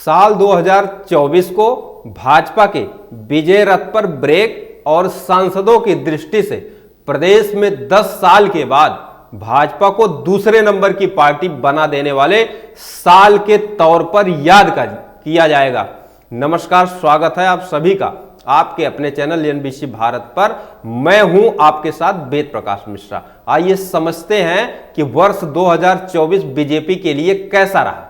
साल 2024 को भाजपा के विजय रथ पर ब्रेक और सांसदों की दृष्टि से प्रदेश में 10 साल के बाद भाजपा को दूसरे नंबर की पार्टी बना देने वाले साल के तौर पर याद किया जाएगा। नमस्कार, स्वागत है आप सभी का आपके अपने चैनल एनबीसी भारत पर। मैं हूं आपके साथ वेद प्रकाश मिश्रा। आइए समझते हैं कि वर्ष 2024 बीजेपी के लिए कैसा रहा।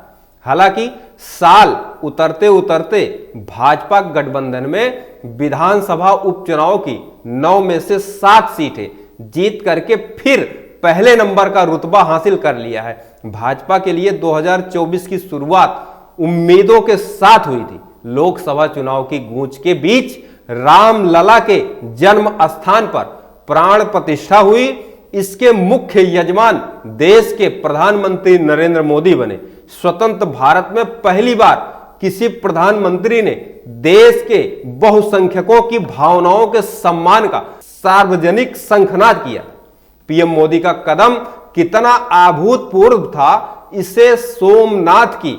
हालांकि साल उतरते उतरते भाजपा गठबंधन में विधानसभा उपचुनाव की 9 में से 7 सीटें जीत करके फिर पहले नंबर का रुतबा हासिल कर लिया है। भाजपा के लिए 2024 की शुरुआत उम्मीदों के साथ हुई थी। लोकसभा चुनाव की गूंज के बीच रामलला के जन्म स्थान पर प्राण प्रतिष्ठा हुई। इसके मुख्य यजमान देश के प्रधानमंत्री नरेंद्र मोदी बने। स्वतंत्र भारत में पहली बार किसी प्रधानमंत्री ने देश के बहुसंख्यकों की भावनाओं के सम्मान का सार्वजनिक शंखनाद किया। पीएम मोदी का कदम कितना अभूतपूर्व था, इसे सोमनाथ की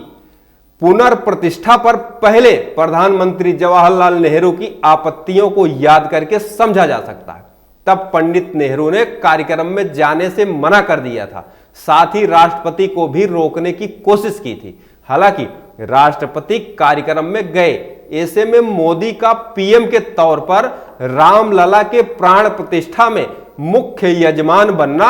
पुनर्प्रतिष्ठा पर पहले प्रधानमंत्री जवाहरलाल नेहरू की आपत्तियों को याद करके समझा जा सकता है। तब पंडित नेहरू ने कार्यक्रम में जाने से मना कर दिया था, साथ ही राष्ट्रपति को भी रोकने की कोशिश की थी। हालांकि राष्ट्रपति कार्यक्रम में गए, ऐसे में मोदी का पीएम के तौर पर रामलला के प्राण प्रतिष्ठा में मुख्य यजमान बनना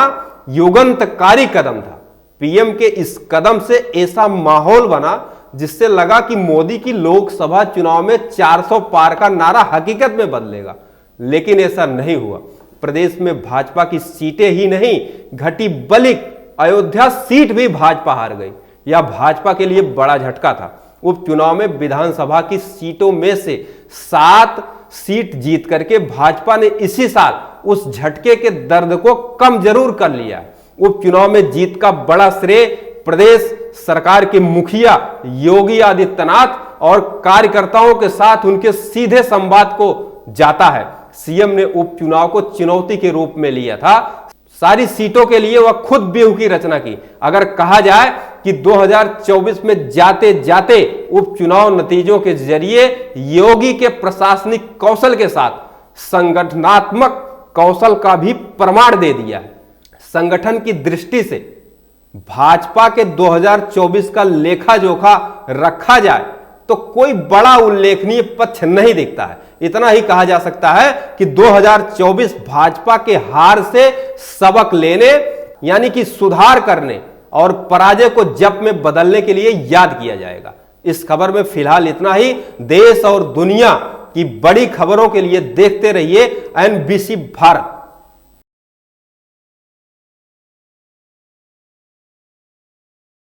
युगांतकारी कदम था। पीएम के इस कदम से ऐसा माहौल बना जिससे लगा कि मोदी की लोकसभा चुनाव में 400 पार का नारा हकीकत में बदलेगा, लेकिन ऐसा नहीं हुआ। प्रदेश में भाजपा की सीटें ही नहीं घटी, बल्कि अयोध्या सीट भी भाजपा हार गई। यह भाजपा के लिए बड़ा झटका था। उपचुनाव में विधानसभा की सीटों में से 7 सीट जीत करके भाजपा ने इसी साल उस झटके के दर्द को कम जरूर कर लिया। उपचुनाव में जीत का बड़ा श्रेय प्रदेश सरकार के मुखिया योगी आदित्यनाथ और कार्यकर्ताओं के साथ उनके सीधे संवाद को जाता है। सीएम ने उपचुनाव को चुनौती के रूप में लिया था। सारी सीटों के लिए वह खुद व्यूह की रचना की। अगर कहा जाए कि 2024 में जाते जाते उपचुनाव नतीजों के जरिए योगी के प्रशासनिक कौशल के साथ संगठनात्मक कौशल का भी प्रमाण दे दिया है। संगठन की दृष्टि से भाजपा के 2024 का लेखा जोखा रखा जाए तो कोई बड़ा उल्लेखनीय पक्ष नहीं दिखता है। इतना ही कहा जा सकता है कि 2024 भाजपा के हार से सबक लेने यानी कि सुधार करने और पराजय को जप में बदलने के लिए याद किया जाएगा। इस खबर में फिलहाल इतना ही। देश और दुनिया की बड़ी खबरों के लिए देखते रहिए एनबीसी भारत।